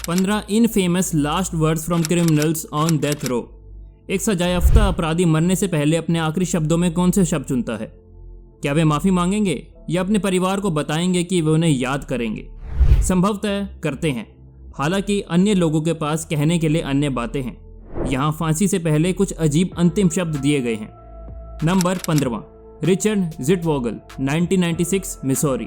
15 infamous last words from criminals on death row. एक सजायाफ्ता अपराधी मरने से पहले अपने आखिरी शब्दों में कौन से शब्द चुनता है? क्या वे माफ़ी मांगेंगे या अपने परिवार को बताएंगे कि वे उन्हें याद करेंगे? संभवतः करते हैं, हालांकि अन्य लोगों के पास कहने के लिए अन्य बातें हैं। यहाँ फांसी से पहले कुछ अजीब अंतिम शब्द दिए गए हैं। Number 15, Richard Zeitvogel, 1996, Missouri.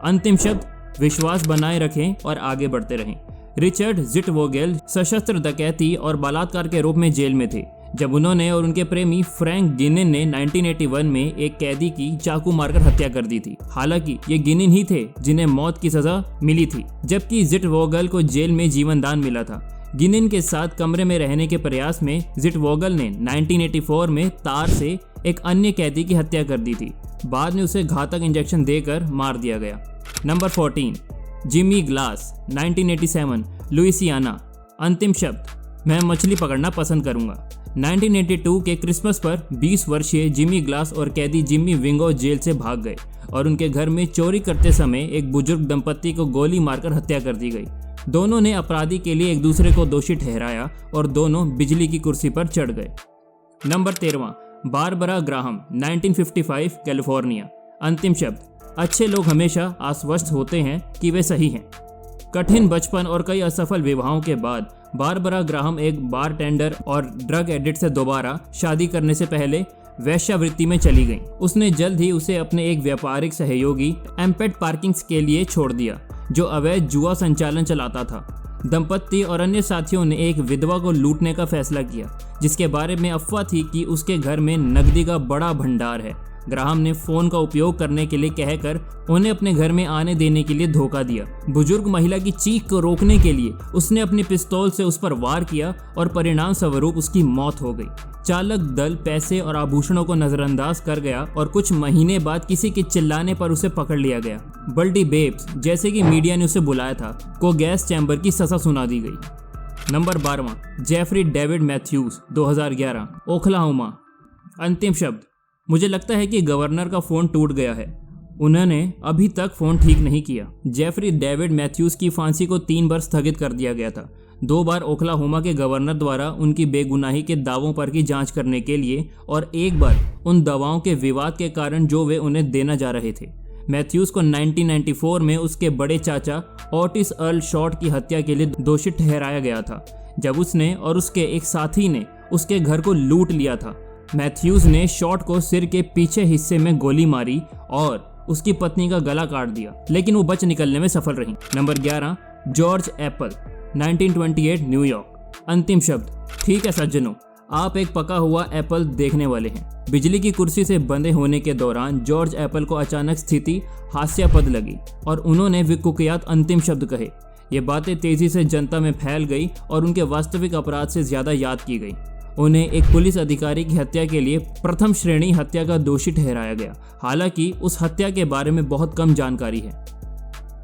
अंतिम शब्द, विश्वास बनाए रखें और आगे बढ़ते रहें। रिचर्ड जिटवॉगल सशस्त्र डकैती और बलात्कार के आरोप में जेल में थे जब उन्होंने और उनके प्रेमी फ्रैंक गिनिन ने 1981 में एक कैदी की चाकू मारकर हत्या कर दी थी। हालांकि ये गिनिन ही थे जिन्हें मौत की सजा मिली थी, जबकि जिटवॉगल को जेल में जीवन दान मिला था। गिनिन के साथ कमरे में रहने के प्रयास में जिटवॉगल ने 1984 में तार से एक अन्य कैदी की हत्या कर दी थी। बाद में उसे घातक इंजेक्शन देकर मार दिया गया। Number 14, Jimmy glass, 1987, Louisiana. अंतिम शब्द, मैं मछली पकड़ना पसंद करूंगा। 1982 के क्रिसमस पर 20 वर्षीय जिमी ग्लास और कैदी जिमी विंगो जेल से भाग गए और उनके घर में चोरी करते समय एक बुजुर्ग दंपत्ति को गोली मारकर हत्या कर दी गई। दोनों ने अपराधी के लिए एक दूसरे को दोषी ठहराया और दोनों बिजली की कुर्सी पर चढ़ गए। Number 13, Barbara Graham, 1955, California. अंतिम शब्द, अच्छे लोग हमेशा आश्वस्त होते हैं कि वे सही हैं। कठिन बचपन और कई असफल विवाहों के बाद बारबरा ग्राहम एक बारटेंडर और ड्रग एडिक्ट से दोबारा शादी करने से पहले वेश्यावृत्ति में चली गईं। उसने जल्द ही उसे अपने एक व्यापारिक सहयोगी एम्पेट पार्किंग्स के लिए छोड़ दिया, जो अवैध जुआ संचालन चलाता था। दंपत्ति और अन्य साथियों ने एक विधवा को लूटने का फैसला किया, जिसके बारे में अफवाह थी कि उसके घर में नकदी का बड़ा भंडार है। ग्राहम ने फोन का उपयोग करने के लिए कहकर उन्हें अपने घर में आने देने के लिए धोखा दिया। बुजुर्ग महिला की चीख को रोकने के लिए उसने अपनी पिस्तौल से उस पर वार किया और परिणाम स्वरूप उसकी मौत हो गई। चालक दल पैसे और आभूषणों को नजरअंदाज कर गया और कुछ महीने बाद किसी के चिल्लाने पर उसे पकड़ लिया गया। बल्डी बेब्स, जैसे कि मीडिया ने उसे बुलाया था, को गैस चैम्बर की सजा सुना दी गई। Number 12, Jeffrey David Matthews, 2011, Oklahoma. अंतिम शब्द, मुझे लगता है कि गवर्नर का फ़ोन टूट गया है। उन्होंने अभी तक फ़ोन ठीक नहीं किया। जेफरी डेविड मैथ्यूज की फांसी को 3 बार स्थगित कर दिया गया था। 2 बार ओक्लाहोमा के गवर्नर द्वारा उनकी बेगुनाही के दावों पर की जांच करने के लिए और 1 बार उन दवाओं के विवाद के कारण जो वे उन्हें देना जा रहे थे। मैथ्यूज को 1994 में उसके बड़े चाचा ऑटिस अर्ल शॉर्ट की हत्या के लिए दोषी ठहराया गया था, जब उसने और उसके एक साथी ने उसके घर को लूट लिया था। मैथ्यूज ने शॉर्ट को सिर के पीछे हिस्से में गोली मारी और उसकी पत्नी का गला काट दिया, लेकिन वो बच निकलने में सफल रही। Number 11, George Apple, 1928, New York. अंतिम शब्द, ठीक है सज्जनों, आप एक पका हुआ एप्पल देखने वाले हैं। बिजली की कुर्सी से बंधे होने के दौरान जॉर्ज एप्पल को अचानक स्थिति हास्यास्पद लगी और उन्होंने विकुख्यात अंतिम शब्द कहे। ये बातें तेजी से जनता में फैल गई और उनके वास्तविक अपराध से ज्यादा याद की गई। उन्हें एक पुलिस अधिकारी की हत्या के लिए प्रथम श्रेणी हत्या का दोषी ठहराया गया, हालांकि उस हत्या के बारे में बहुत कम जानकारी है।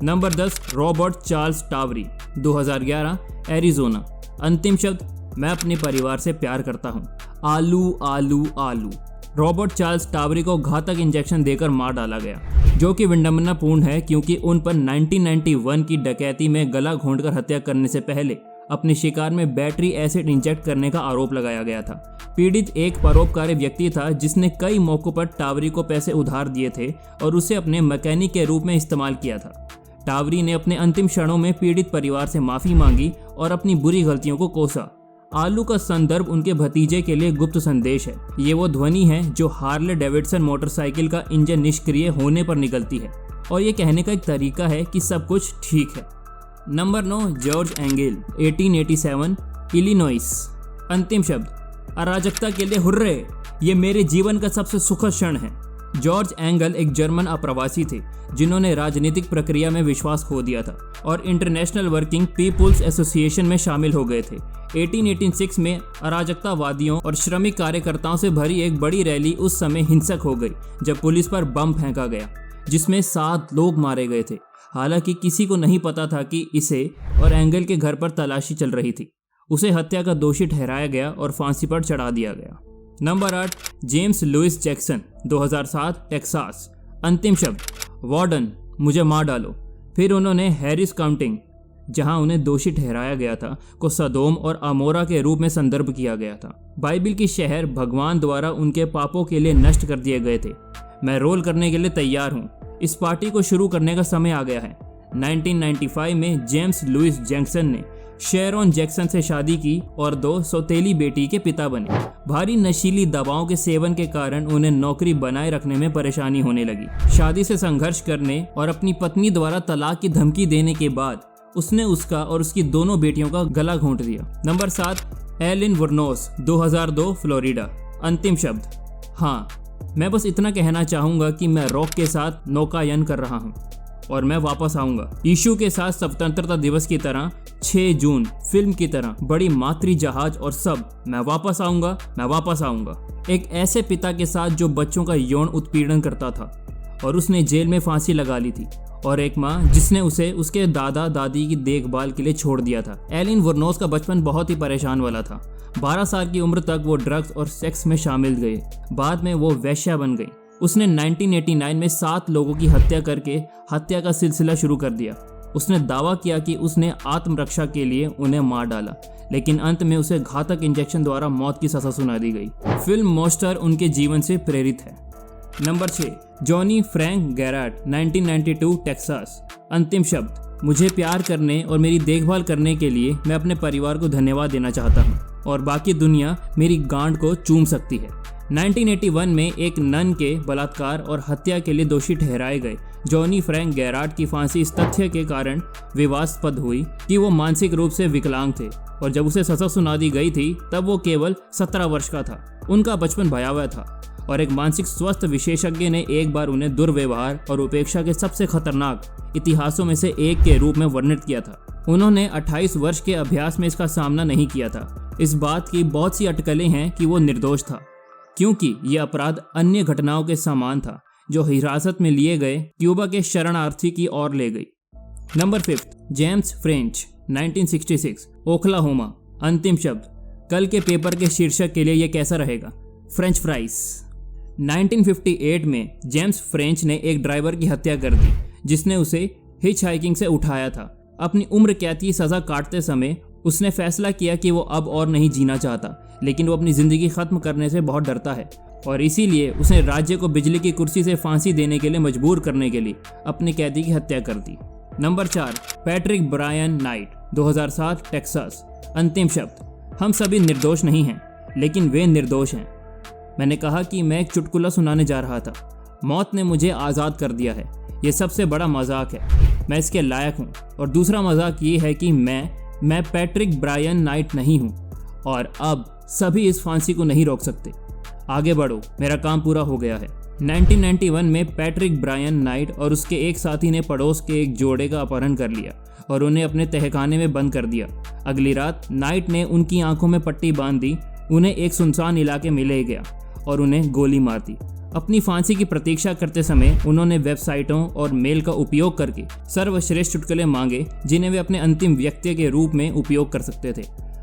Number 10, Robert Charles Tawari, 2011, Arizona. अंतिम शब्द, मैं अपने परिवार से प्यार करता हूँ। आलू आलू आलू। रॉबर्ट चार्ल्स टावरी को घातक इंजेक्शन देकर मार डाला गया, जो कि विडंबनापूर्ण है क्योंकि उन पर 1991 की डकैती में गला घोंटकर हत्या करने से पहले अपने शिकार में बैटरी एसिड इंजेक्ट करने का आरोप लगाया गया था। पीड़ित एक परोपकारी व्यक्ति था जिसने कई मौकों पर टावरी को पैसे उधार दिए थे और उसे अपने मैकेनिक के रूप में इस्तेमाल किया था। टावरी ने अपने अंतिम क्षणों में पीड़ित परिवार से माफी मांगी और अपनी बुरी गलतियों को कोसा। आलू का संदर्भ उनके भतीजे के लिए गुप्त संदेश है। ये वो ध्वनि है जो हार्ले डेविडसन मोटरसाइकिल का इंजन निष्क्रिय होने पर निकलती है और ये कहने का एक तरीका है कि सब कुछ ठीक है। Number 9, George angle, 1887, Illinois. अंतिम शब्द, अराजकता के लिए हुर्रे, ये मेरे जीवन का सबसे सुखद क्षण है। जॉर्ज एंगल एक जर्मन अप्रवासी थे जिन्होंने राजनीतिक प्रक्रिया में विश्वास खो दिया था और इंटरनेशनल वर्किंग पीपुल्स एसोसिएशन में शामिल हो गए थे। 1886 में अराजकतावादियों और श्रमिक कार्यकर्ताओं से भरी एक बड़ी रैली उस समय हिंसक हो गई जब पुलिस पर बम फेंका गया, जिसमें 7 लोग मारे गए थे। हालांकि किसी को नहीं पता था कि इसे और एंगल के घर पर तलाशी चल रही थी। उसे हत्या का दोषी ठहराया गया और फांसी पर चढ़ा दिया गया। Number 8, James Lewis Jackson, 2007, Texas. अंतिम शब्द, वार्डन, मुझे मार डालो। फिर उन्होंने हैरिस काउंटी, जहां उन्हें दोषी ठहराया गया था, को सदोम और अमोरा के रूप में संदर्भ किया गया था। बाइबिल की शहर भगवान द्वारा उनके पापों के लिए नष्ट कर दिए गए थे। मैं रोल करने के लिए तैयार हूँ। इस पार्टी को शुरू करने का समय आ गया है। 1995 में जेम्स लुइस जैक्सन ने शेरॉन जैक्सन से शादी की और 2 सौतेली बेटी के पिता बने। भारी नशीली दवाओं के सेवन के कारण उन्हें नौकरी बनाए रखने में परेशानी होने लगी। शादी से संघर्ष करने और अपनी पत्नी द्वारा तलाक की धमकी देने के बाद उसने उसका और उसकी दोनों बेटियों का गला घोंट दिया। Number 7, Aileen Wuornos, 2002, Florida. अंतिम शब्द, हाँ। मैं बस इतना कहना चाहूँगा कि मैं रॉक के साथ नौकायन कर रहा हूँ और मैं वापस आऊँगा। यीशु के साथ स्वतंत्रता दिवस की तरह, 6 जून फिल्म की तरह, बड़ी मातृ जहाज और सब। मैं वापस आऊँगा, मैं वापस आऊँगा। एक ऐसे पिता के साथ जो बच्चों का यौन उत्पीड़न करता था और उसने जेल में फांसी लगा ली थी, और एक माँ जिसने उसे उसके दादा दादी की देखभाल के लिए छोड़ दिया था। एलिन वुरनोस का बचपन बहुत ही परेशान वाला था। 12 साल की उम्र तक वो ड्रग्स और सेक्स में शामिल गए। बाद में वो वेश्या बन गई। उसने 1989 में 7 लोगों की हत्या करके हत्या का सिलसिला शुरू कर दिया। उसने दावा किया कि उसने आत्मरक्षा के लिए उन्हें मार डाला, लेकिन अंत में उसे घातक इंजेक्शन द्वारा मौत की सजा सुना दी गई। फिल्म मॉन्स्टर उनके जीवन से प्रेरित है। Number 6, Johnny Frank Garrett, 1992, Texas. अंतिम शब्द, मुझे प्यार करने और मेरी देखभाल करने के लिए मैं अपने परिवार को धन्यवाद देना चाहता हूँ और बाकी दुनिया मेरी गांड को चूम सकती है। 1981 में एक नन के बलात्कार और हत्या के लिए दोषी ठहराए गए जॉनी फ्रैंक गैराट की फांसी इस तथ्य के कारण विवादास्पद हुई कि वो मानसिक रूप से विकलांग थे, और जब उसे सजा सुना दी गई थी तब वो केवल 17 वर्ष का था। उनका बचपन भयावह था और एक मानसिक स्वास्थ्य विशेषज्ञ ने एक बार उन्हें दुर्व्यवहार और उपेक्षा के सबसे खतरनाक इतिहासों में से एक के रूप में वर्णित किया था। उन्होंने 28 वर्ष के अभ्यास में इसका सामना नहीं किया था। इस बात की बहुत सी अटकलें हैं कि वो निर्दोष था, क्योंकि ये अपराध अन्य घटनाओं के समान था जो हिरासत में लिए गए क्यूबा के शरणार्थी की ओर ले गई। Number 5, James French, 1966, Oklahoma. अंतिम शब्द, कल के पेपर के शीर्षक के लिए यह कैसा रहेगा? French fries. 1958 में जेम्स फ्रेंच ने एक ड्राइवर की हत्या कर दी जिसने उसे हिच हाइकिंग से उठाया था। अपनी उम्र कैद की सजा काटते समय उसने फैसला किया कि वो अब और नहीं जीना चाहता, लेकिन वो अपनी ज़िंदगी ख़त्म करने से बहुत डरता है और इसीलिए उसने राज्य को बिजली की कुर्सी से फांसी देने के लिए मजबूर करने के लिए अपने कैदी की हत्या कर दी। Number 4, Patrick Bryan Knight, 2007, Texas. अंतिम शब्द, हम सभी निर्दोष नहीं हैं, लेकिन वे निर्दोष हैं। मैंने कहा कि मैं एक चुटकुला सुनाने जा रहा था। मौत ने मुझे आज़ाद कर दिया है। ये सबसे बड़ा मजाक है, मैं इसके लायक हूँ। और दूसरा मजाक ये है कि मैं पैट्रिक ब्रायन नाइट नहीं हूँ और अब सभी इस फांसी को नहीं रोक सकते। आगे बढ़ो, मेरा काम पूरा हो गया है। 1991 में पैट्रिक ब्रायन नाइट और उसके एक साथी ने पड़ोस के एक जोड़े का अपहरण कर लिया और उन्हें अपने तहखाने में बंद कर दिया। अगली रात नाइट ने उनकी आंखों में पट्टी बांध दी, उन्हें एक सुनसान इलाके में ले गया और उन्हें गोली मार दी। अपनी फांसी की प्रतीक्षा करते समय उन्होंने वेबसाइटों और मेल का उपयोग करके सर्वश्रेष्ठ चुटकुले मांगे जिन्हें वे अपने अंतिम व्यक्ति के रूप में उपयोग कर सकते थे।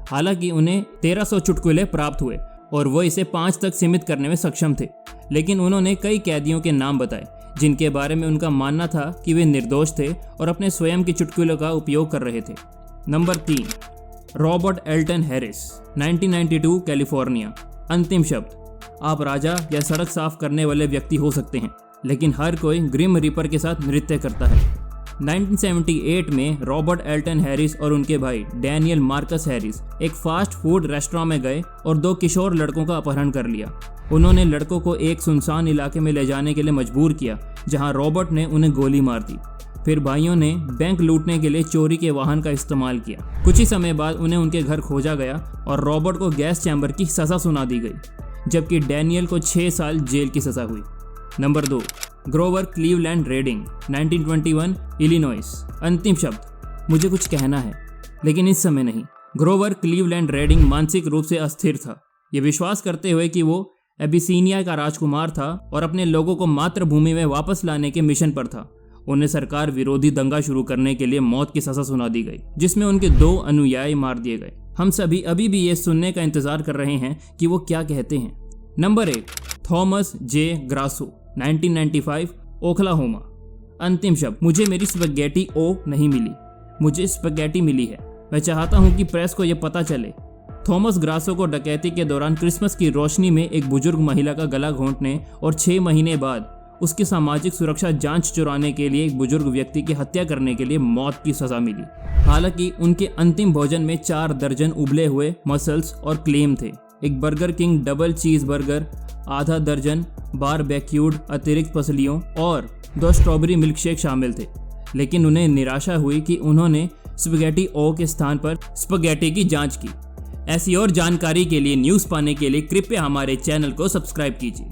हालांकि उन्हें 1300 चुटकुले प्राप्त हुए और वो इसे 5 तक सीमित करने में सक्षम थे, लेकिन उन्होंने कई कैदियों के नाम बताए जिनके बारे में उनका मानना था कि वे निर्दोष थे और अपने स्वयं के चुटकुलों का उपयोग कर रहे थे। Number 3, Robert Alton Harris, 1992, California. अंतिम शब्द, आप राजा या सड़क साफ करने वाले व्यक्ति हो सकते हैं, लेकिन हर कोई ग्रिम रीपर के साथ नृत्य करता है। 1978 में रॉबर्ट एल्टन हैरिस और उनके भाई डैनियल मार्कस हैरिस एक फास्ट फूड रेस्टोरेंट में गए और 2 किशोर लड़कों का अपहरण कर लिया। उन्होंने लड़कों को एक सुनसान इलाके में ले जाने के लिए मजबूर किया, जहां रॉबर्ट ने उन्हें गोली मार दी। फिर भाइयों ने बैंक लूटने के लिए चोरी के वाहन का इस्तेमाल किया। कुछ ही समय बाद उन्हें उनके घर खोजा गया और रॉबर्ट को गैस चैम्बर की सजा सुना दी गई, जबकि डैनियल को 6 साल जेल की सजा हुई। Number 2, Grover Cleveland Redding, 1921, Illinois. अंतिम शब्द, मुझे कुछ कहना है लेकिन इस समय नहीं। ग्रोवर क्लीवलैंड रेडिंग मानसिक रूप से अस्थिर था, ये विश्वास करते हुए कि वो एबिसीनिया का राजकुमार था और अपने लोगों को मातृभूमि में वापस लाने के मिशन पर था। उन्हें सरकार विरोधी दंगा शुरू करने के लिए मौत की सजा सुना दी गई, जिसमें उनके 2 अनुयायी मार दिए गए। हम सभी अभी भी ये सुनने का इंतजार कर रहे हैं कि वो क्या कहते हैं। Number 1, Thomas J Grasso, 1995, Oklahoma. अंतिम शब्द, मुझे मेरी स्पैगेटी ओ नहीं मिली। मुझे स्पैगेटी मिली है। मैं चाहता हूँ कि प्रेस को यह पता चले। थॉमस ग्रासो को डकैती के दौरान क्रिसमस की रोशनी में एक बुजुर्ग महिला का गला घोंटने और 6 महीने बाद उसकी सामाजिक सुरक्षा जांच चुराने के लिए एक बुजुर्ग व्यक्ति की हत्या करने के लिए मौत की सजा मिली। हालांकि उनके अंतिम भोजन में 4 दर्जन उबले हुए मसल्स और क्लेम थे, एक बर्गर किंग डबल चीज बर्गर, आधा दर्जन बारबेक्यूड अतिरिक्त पसलियों और 2 स्ट्रॉबेरी मिल्कशेक शामिल थे। लेकिन उन्हें निराशा हुई कि उन्होंने स्पैगेटी ओ के स्थान पर स्पैगेटी की जांच की। ऐसी और जानकारी के लिए न्यूज़ पाने के लिए कृपया हमारे चैनल को सब्सक्राइब कीजिए।